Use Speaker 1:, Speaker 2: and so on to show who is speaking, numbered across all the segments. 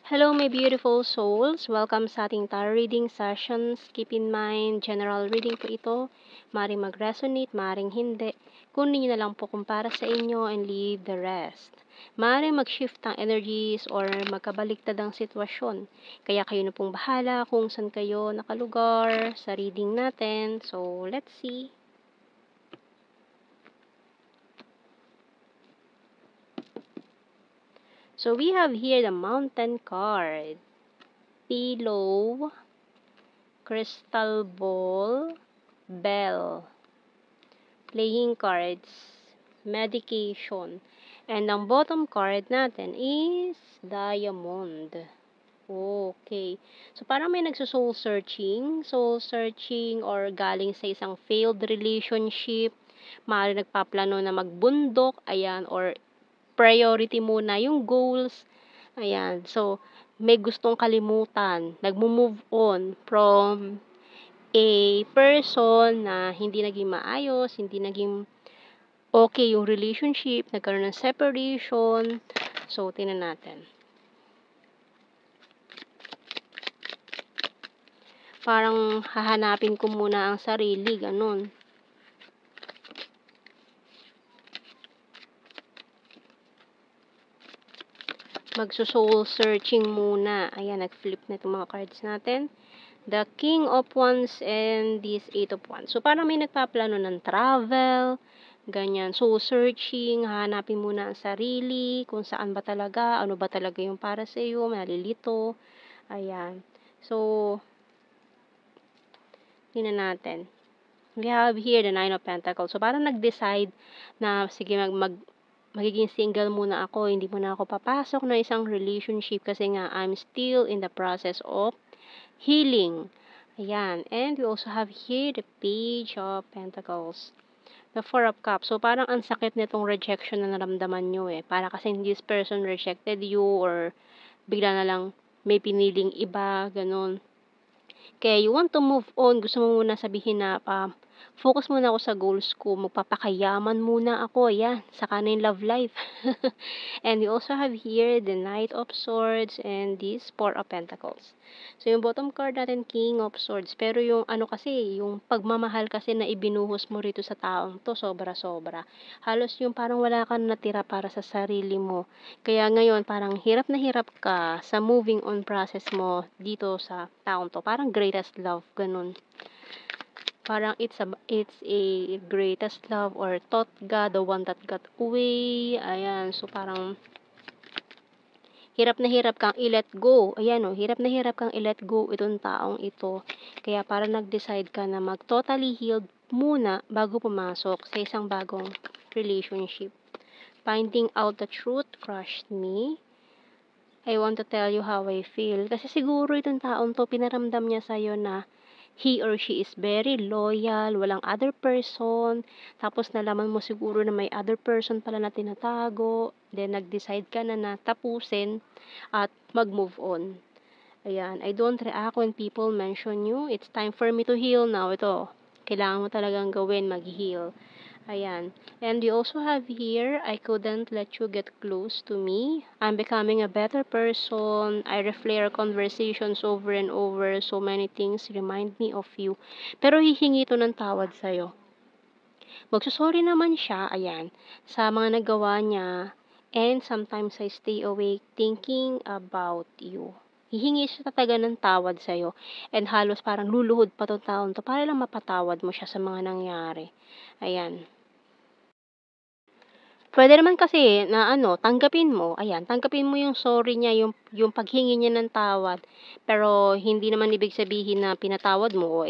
Speaker 1: Hello, my beautiful souls. Welcome sa ating tarot reading sessions. Keep in mind, general reading po ito. Maring mag-resonate, maring hindi. Kunin nyo na lang po kung para sa inyo and leave the rest. Maring mag-shift ang energies or magkabaliktad ang sitwasyon. Kaya kayo na pong bahala kung saan kayo nakalugar sa reading natin. So, let's see. So, we have here the Mountain card. Pillow, crystal ball, bell, playing cards, medication, and ang bottom card natin is diamond. Okay. So, parang may nagso-soul searching or galing sa isang failed relationship, maaari nagpaplano na magbundok, ayan, or priority muna yung goals, ayan. So, may gustong kalimutan, nagmo-move on from a person na hindi naging maayos, hindi naging okay yung relationship, nagkaroon ng separation. So, tingnan natin. Parang hahanapin ko muna ang sarili, ganun. Magso-soul searching muna. Ayan, nag-flip na itong mga cards natin. The King of Wands and this Eight of Wands. So, parang may nagpaplano ng travel, ganyan. Soul searching, hahanapin muna ang sarili, kung saan ba talaga, ano ba talaga yung para sa iyo, malilito. Ayan. So, tingnan natin. We have here the Nine of Pentacles. So, parang nag-decide na, sige, magiging single muna ako, hindi muna ako papasok na isang relationship kasi nga I'm still in the process of healing. Ayan. And we also have here the Page of Pentacles. The Four of Cups. So, parang ang sakit nitong rejection na naramdaman nyo eh. Para kasi this person rejected you or bigla na lang may piniling iba, ganun. Kaya you want to move on, gusto mo muna sabihin na focus muna ako sa goals ko, magpapakayaman muna ako, yan, saka na yung love life. And we also have here the Knight of Swords and this Four of Pentacles. So yung bottom card natin, King of Swords, pero yung ano kasi, yung pagmamahal kasi na ibinuhos mo rito sa taong to, sobra-sobra. Halos yung parang wala kang natira para sa sarili mo. Kaya ngayon, parang hirap na hirap ka sa moving on process mo dito sa taong to. Parang greatest love, ganun. Parang it's a greatest love or thought God, the one that got away. Ayan, so parang hirap na hirap kang i-let go. Ayan o, hirap na hirap kang i-let go itong taong ito. Kaya parang nag-decide ka na mag-totally healed muna bago pumasok sa isang bagong relationship. Finding out the truth crushed me. I want to tell you how I feel. Kasi siguro itong taong to, pinaramdam niya sa'yo na he or she is very loyal, walang other person. Tapos nalaman mo siguro na may other person pala na tinatago. Then nag-decide ka na tapusin at mag-move on. Ayan, I don't react when people mention you. It's time for me to heal now. Ito, kailangan mo talagang gawin, mag-heal. Ayan. And we also have here, I couldn't let you get close to me. I'm becoming a better person. I replay our conversations over and over. So many things remind me of you. Pero hihingi ito ng tawad sa'yo. Magsusorry naman siya, ayan, sa mga nagawa niya. And sometimes I stay awake thinking about you. Hihingi siya talaga ng tawad sa'yo. And halos parang luluhod pa itong taon to para lang mapatawad mo siya sa mga nangyari. Ayan. Puwede naman kasi na tanggapin mo, ayan, tanggapin mo yung sorry niya, yung paghingi niya ng tawad. Pero hindi naman ibig sabihin na pinatawad mo,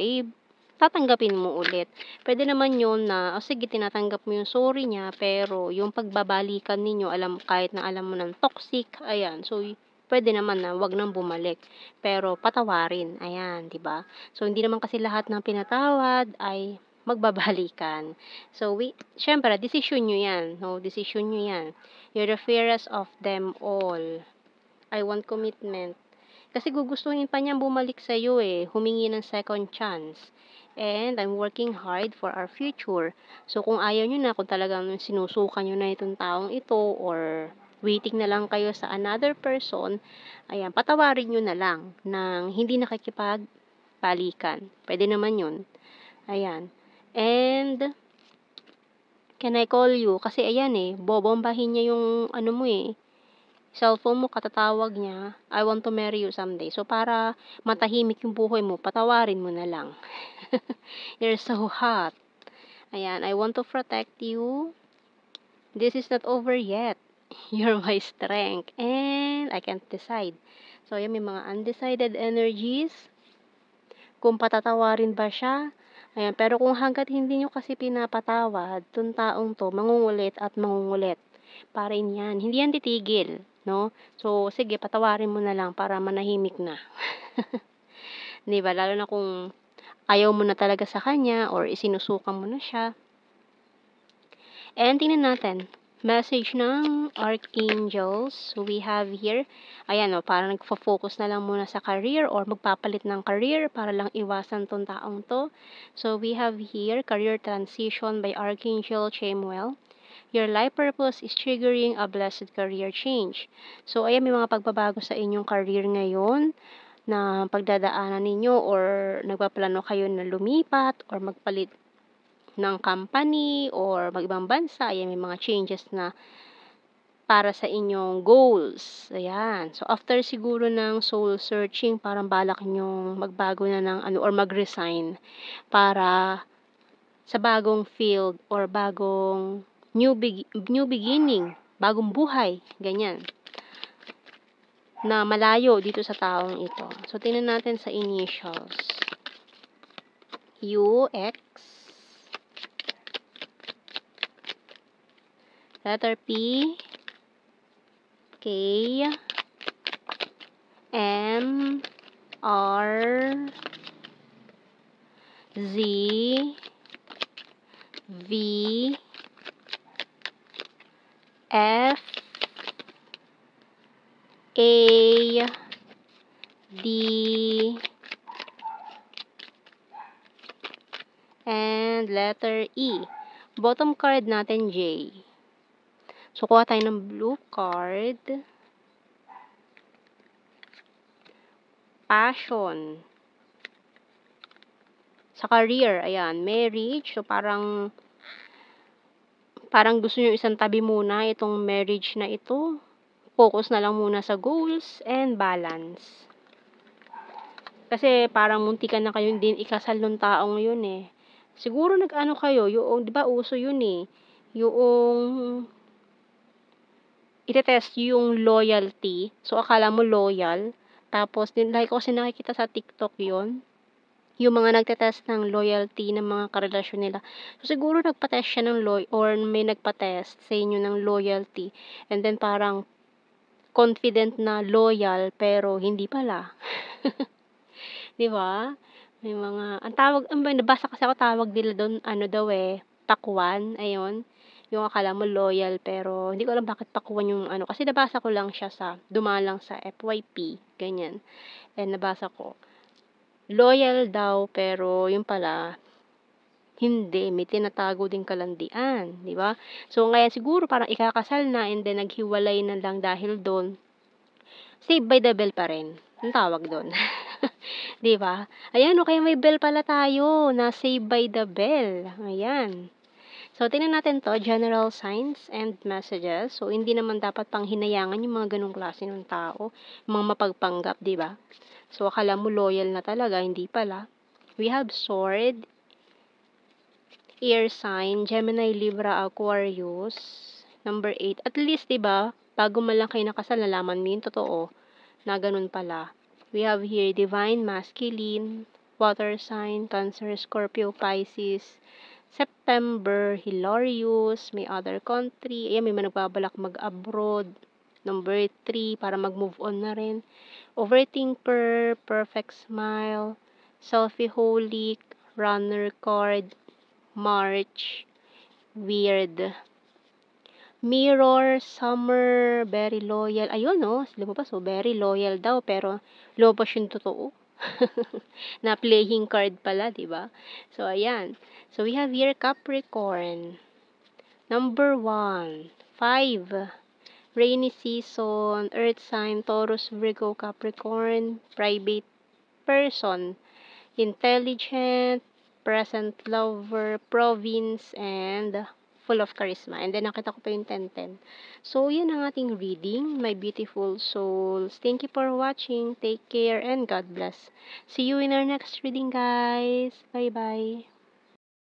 Speaker 1: tatanggapin mo ulit. Puwede naman yun na, sige, tinatanggap mo yung sorry niya, pero yung pagbabalikan ninyo, kahit na alam mo ng toxic, ayan. So, puwede naman na 'wag nang bumalik, pero patawarin, ayan, 'di ba? So, hindi naman kasi lahat ng pinatawad ay magbabalikan. So, siyempre desisyon niyo 'yan, 'no, desisyon niyo 'yan. You're the fairest of them all. I want commitment. Kasi gugustuhin pa niyang bumalik sa'yo, humingi ng second chance. And I'm working hard for our future. So, kung ayaw niyo na, kung talagang sinusukan niyo na itong taong ito or waiting na lang kayo sa another person, ayan, patawarin nyo na lang ng hindi nakikipagbalikan. Pwede naman yun. Ayan. And, can I call you? Kasi ayan bobombahin niya yung ano mo cellphone mo, katatawag niya, I want to marry you someday. So, para matahimik yung buhay mo, patawarin mo na lang. You're so hot. Ayan, I want to protect you. This is not over yet. You're my strength. And I can't decide. So, ayan, may mga undecided energies. Kung patatawarin ba siya. Ayan, pero kung hanggat hindi nyo kasi pinapatawad, tong taong to, mangungulit at mangungulit. Pa rin yan. Hindi yan titigil, no? So, sige, patawarin mo na lang para manahimik na. 'Di ba? Lalo na kung ayaw mo na talaga sa kanya or isinusukan mo na siya. And tingnan natin, message ng archangels. So, we have here, ayan parang nagfo-focus na lang muna sa career or magpapalit ng career para lang iwasan tong taong to. So, we have here, career transition by Archangel Chamuel. Your life purpose is triggering a blessed career change. So, ayan, may mga pagbabago sa inyong career ngayon na pagdadaanan ninyo or nagpaplano kayo na lumipat or magpalit ng company or mag-ibang bansa. Ayan, may mga changes na para sa inyong goals. Ayan. So, after siguro ng soul searching, parang balak nyong magbago na ng ano or mag-resign para sa bagong field or bagong new beginning, bagong buhay, ganyan, na malayo dito sa taong ito. So, tingnan natin sa initials. U, X, letter P, K, M, R, Z, V, F, A, D, and letter E. Bottom card natin, J. So, kuha tayo ng blue card. Passion. Sa career, ayan, marriage. So, parang gusto nyo isang tabi muna itong marriage na ito. Focus na lang muna sa goals and balance. Kasi parang muntikan na kayo din ikasal ng taong yun Siguro nag-ano kayo, yung, di ba uso yun yung itetest yung loyalty. So, akala mo loyal. Tapos, like ko kasi nakikita sa TikTok yun. Yung mga nagtetest ng loyalty ng mga karelasyon nila. So, siguro nagpa-test siya ng or may nagpa-test sa inyo ng loyalty. And then, parang confident na loyal, pero hindi pala. Di ba? May mga, nabasa kasi ako tawag nila doon, ano daw pakwan, ayun. Yung akala mo loyal, pero hindi ko alam bakit pakwan yung ano. Kasi nabasa ko lang siya dumalang sa FYP, ganyan. And nabasa ko, loyal daw, pero yung pala, hindi, may tinatago din kalandian, di ba? So, ngayon siguro parang ikakasal na and then naghiwalay na lang dahil doon. Save by the bell pa rin. Ang tawag doon. Di ba? Ayan, kaya may bell pala tayo na save by the bell. Ayan. So, tingnan natin to, general signs and messages. So, hindi naman dapat pang hinayangan yung mga ganong klase ng tao. Mga mapagpanggap, di ba? So, akala mo loyal na talaga, hindi pala. We have sword, air sign, Gemini, Libra, Aquarius, number 8. At least, diba, bago man lang kayo nakasal, nalaman mo yung totoo, na ganun pala. We have here, divine, masculine, water sign, Cancer, Scorpio, Pisces, September, hilarious, may other country, ayan, may nagbabalak mag-abroad, number 3, para mag-move on na rin, overthinker, perfect smile, selfie-holic, runner card, March, weird. Mirror, summer, very loyal. Ayun lumabas very loyal daw pero lumabas yung totoo. Na playing card pala, 'di ba? So ayan. So we have here Capricorn. Number 1, 5, rainy season, earth sign, Taurus, Virgo, Capricorn, private person, intelligent, present lover, province, and full of charisma. And then, nakita ko pa yung 10-10. So, yun ang ating reading, my beautiful souls. Thank you for watching. Take care and God bless. See you in our next reading, guys. Bye-bye.